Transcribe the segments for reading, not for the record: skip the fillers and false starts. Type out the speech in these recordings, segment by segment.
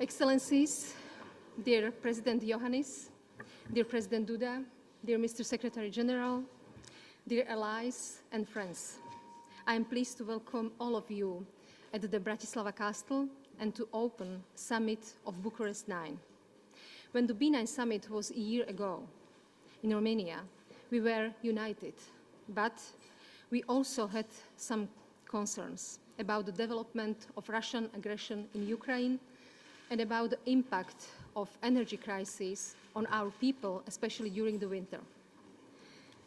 Excellencies, dear President Iohannis, dear President Duda, dear Mr. Secretary General, dear allies and friends, I am pleased to welcome all of you at the Bratislava Castle and to open Summit of Bucharest 9. When the B9 Summit was a year ago in Romania, we were united, but we also had some concerns about the development of Russian aggression in Ukraine and about the impact of energy crisis on our people, especially during the winter.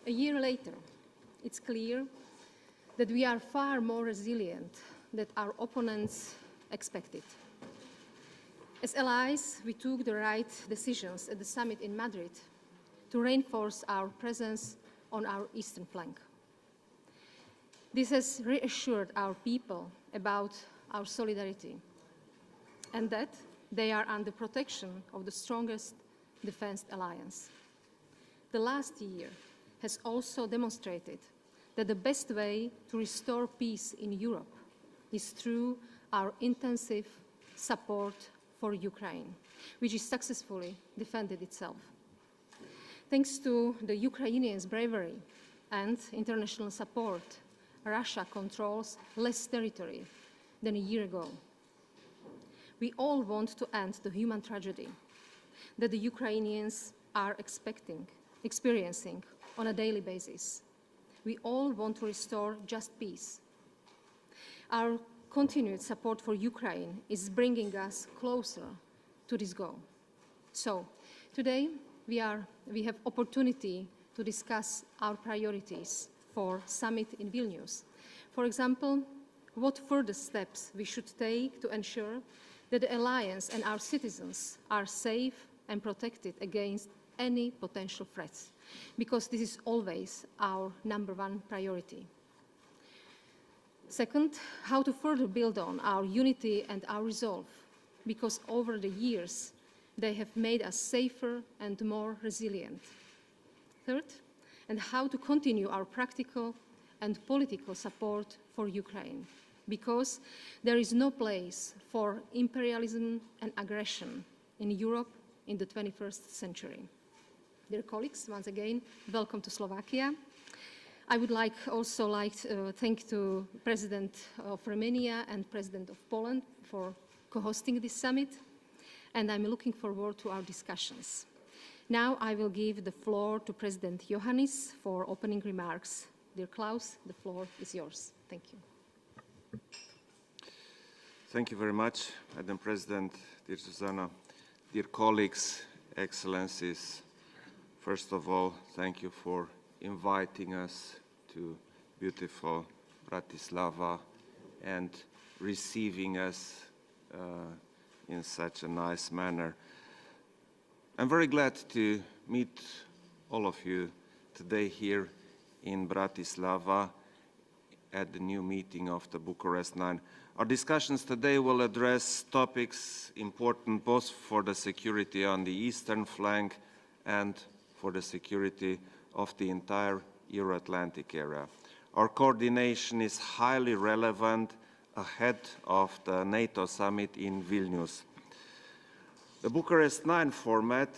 A year later, it's clear that we are far more resilient than our opponents expected. As allies, we took the right decisions at the summit in Madrid to reinforce our presence on our eastern flank. This has reassured our people about our solidarity and that they are under protection of the strongest defense alliance. The last year has also demonstrated that the best way to restore peace in Europe is through our intensive support for Ukraine, which has successfully defended itself. Thanks to the Ukrainians' bravery and international support, Russia controls less territory than a year ago. We all want to end the human tragedy that the Ukrainians are experiencing on a daily basis. We all want to restore just peace. Our continued support for Ukraine is bringing us closer to this goal. So, today we have opportunity to discuss our priorities for summit in Vilnius. For example, what further steps we should take to ensure that the alliance and our citizens are safe and protected against any potential threats, because this is always our #1 priority. Second, how to further build on our unity and our resolve, because over the years they have made us safer and more resilient. Third, and how to continue our practical and political support for Ukraine, because there is no place for imperialism and aggression in Europe in the 21st century. Dear colleagues, once again, welcome to Slovakia. I would also like to thank the President of Romania and President of Poland for co-hosting this summit, and I'm looking forward to our discussions. Now I will give the floor to President Iohannis for opening remarks. Dear Klaus, the floor is yours. Thank you. Thank you very much, Madam President, dear Susanna, dear colleagues, excellencies. First of all, thank you for inviting us to beautiful Bratislava and receiving us in such a nice manner. I'm very glad to meet all of you today here in Bratislava at the new meeting of the Bucharest 9. Our discussions today will address topics important both for the security on the eastern flank and for the security of the entire Euro-Atlantic area. Our coordination is highly relevant ahead of the NATO summit in Vilnius. The Bucharest 9 format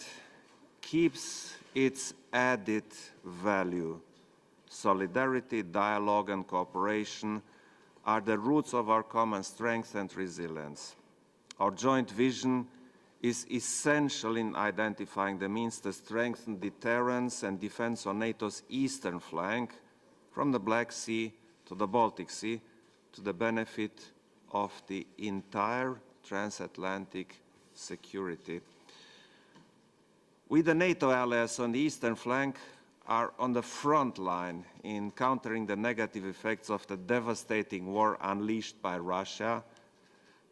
keeps its added value. Solidarity, dialogue and cooperation are the roots of our common strength and resilience. Our joint vision is essential in identifying the means to strengthen deterrence and defense on NATO's eastern flank, from the Black Sea to the Baltic Sea, to the benefit of the entire transatlantic security. We, the NATO allies on the eastern flank, are on the front line in countering the negative effects of the devastating war unleashed by Russia,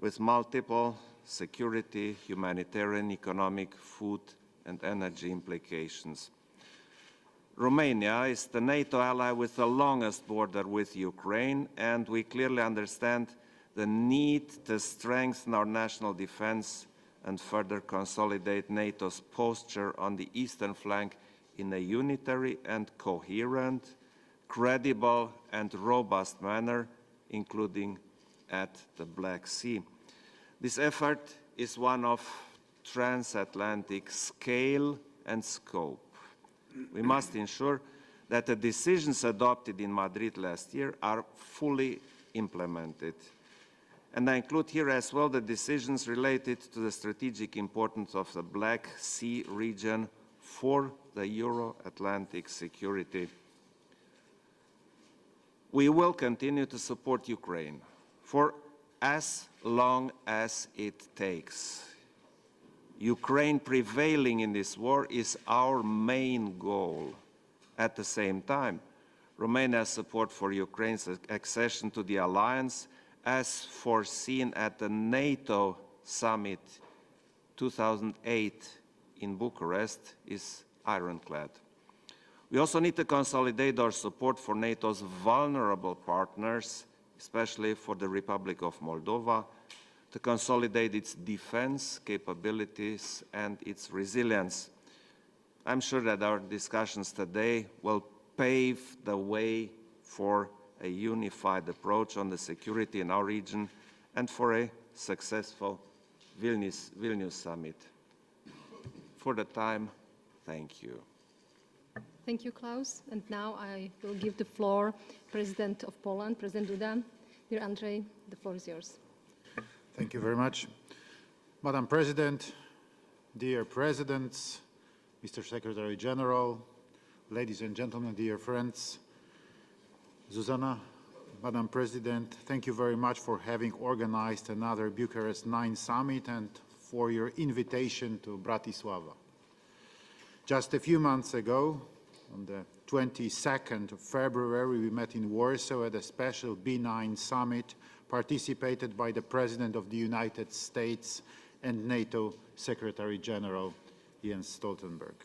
with multiple security, humanitarian, economic, food and energy implications. Romania is the NATO ally with the longest border with Ukraine, and we clearly understand the need to strengthen our national defense and further consolidate NATO's posture on the eastern flank in a unitary and coherent, credible and robust manner, including at the Black Sea. This effort is one of transatlantic scale and scope. We must ensure that the decisions adopted in Madrid last year are fully implemented. And I include here as well the decisions related to the strategic importance of the Black Sea region for the Euro-Atlantic security. We will continue to support Ukraine for as long as it takes. Ukraine prevailing in this war is our main goal. At the same time, Romania's support for Ukraine's accession to the alliance, as foreseen at the NATO summit 2008 in Bucharest, is ironclad. We also need to consolidate our support for NATO's vulnerable partners, especially for the Republic of Moldova, to consolidate its defense capabilities and its resilience. I'm sure that our discussions today will pave the way for a unified approach on the security in our region and for a successful Vilnius summit. For the time, thank you. Thank you, Klaus. And now I will give the floor President of Poland, President Duda. Dear Andrzej, the floor is yours. Thank you very much. Madam President, dear Presidents, Mr. Secretary General, ladies and gentlemen, dear friends, Zuzana, Madam President, thank you very much for having organized another Bucharest 9 summit and for your invitation to Bratislava. Just a few months ago, on the 22nd of February, we met in Warsaw at a special B9 summit participated by the President of the United States and NATO Secretary General Jens Stoltenberg.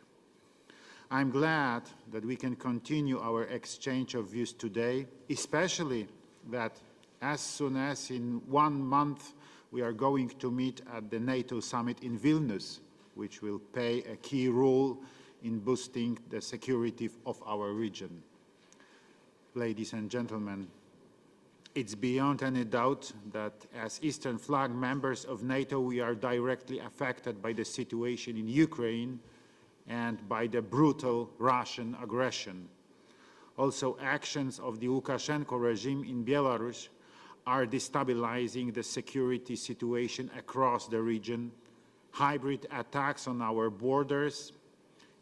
I'm glad that we can continue our exchange of views today, especially that as soon as in 1 month we are going to meet at the NATO summit in Vilnius, which will play a key role in boosting the security of our region. Ladies and gentlemen, it's beyond any doubt that as Eastern Flank members of NATO, we are directly affected by the situation in Ukraine and by the brutal Russian aggression. Also, actions of the Lukashenko regime in Belarus are destabilizing the security situation across the region. Hybrid attacks on our borders,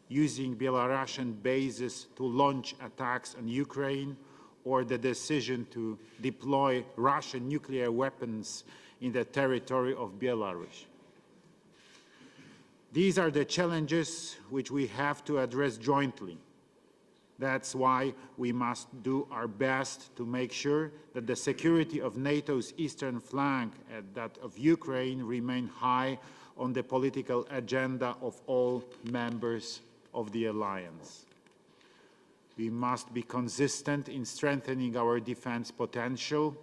using Belarusian bases to launch attacks on Ukraine, or the decision to deploy Russian nuclear weapons in the territory of Belarus. These are the challenges which we have to address jointly. That's why we must do our best to make sure that the security of NATO's eastern flank and that of Ukraine remain high on the political agenda of all members of the alliance. We must be consistent in strengthening our defense potential,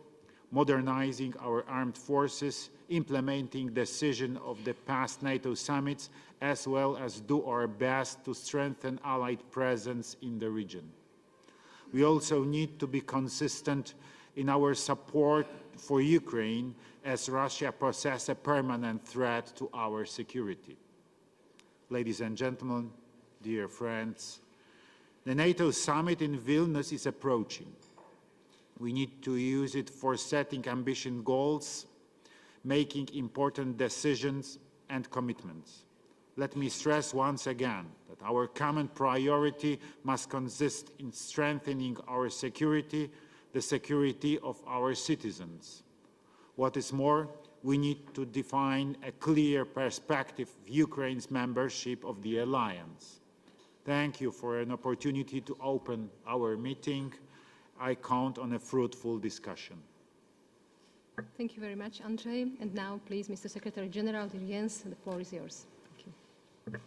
modernizing our armed forces, implementing decisions of the past NATO summits, as well as do our best to strengthen Allied presence in the region. We also need to be consistent in our support for Ukraine, as Russia poses a permanent threat to our security. Ladies and gentlemen, dear friends, the NATO summit in Vilnius is approaching. We need to use it for setting ambitious goals, making important decisions and commitments. Let me stress once again that our common priority must consist in strengthening our security, the security of our citizens. What is more, we need to define a clear perspective of Ukraine's membership of the alliance. Thank you for an opportunity to open our meeting. I count on a fruitful discussion. Thank you very much, Andrzej. And now, please, Mr. Secretary General, dear Jens, the floor is yours. Thank you.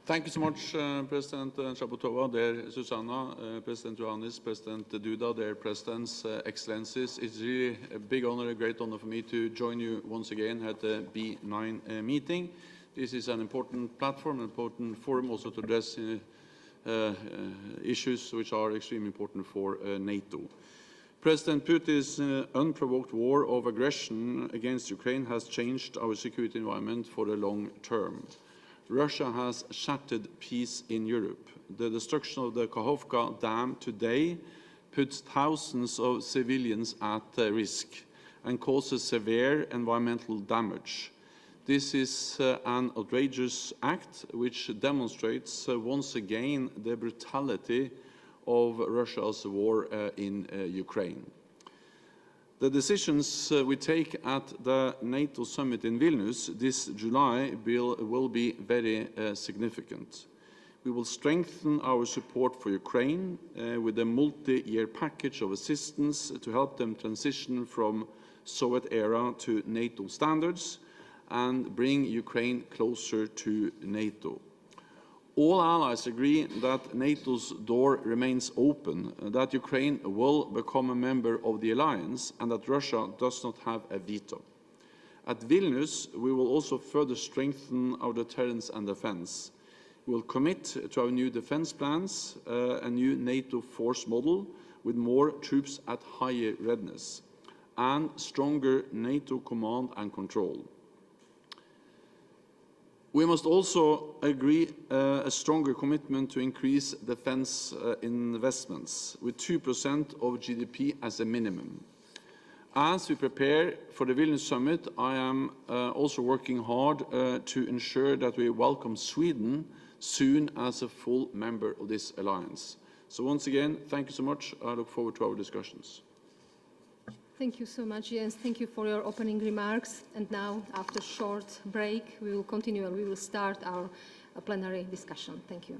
Thank you so much, President Shaputova, dear Susanna, President Iohannis, President Duda, dear Presidents, Excellencies. It's really a big honor, a great honor for me to join you once again at the B9 meeting. This is an important platform, an important forum also to address issues which are extremely important for NATO. President Putin's unprovoked war of aggression against Ukraine has changed our security environment for the long term. Russia has shattered peace in Europe. The destruction of the Kakhovka Dam today puts thousands of civilians at risk and causes severe environmental damage. This is an outrageous act which demonstrates once again the brutality of Russia's war in Ukraine. The decisions we take at the NATO summit in Vilnius this July will be very significant. We will strengthen our support for Ukraine with a multi-year package of assistance to help them transition from Soviet era to NATO standards and bring Ukraine closer to NATO. All allies agree that NATO's door remains open, that Ukraine will become a member of the alliance, and that Russia does not have a veto. At Vilnius, we will also further strengthen our deterrence and defense. We will commit to our new defense plans, a new NATO force model with more troops at higher readiness, and stronger NATO command and control. We must also agree a stronger commitment to increase defense investments with 2% of GDP as a minimum. As we prepare for the Vilnius summit, I am also working hard to ensure that we welcome Sweden soon as a full member of this alliance. So once again, thank you so much. I look forward to our discussions. Thank you so much, Jens. Thank you for your opening remarks. And now, after a short break, we will continue and we will start our plenary discussion. Thank you.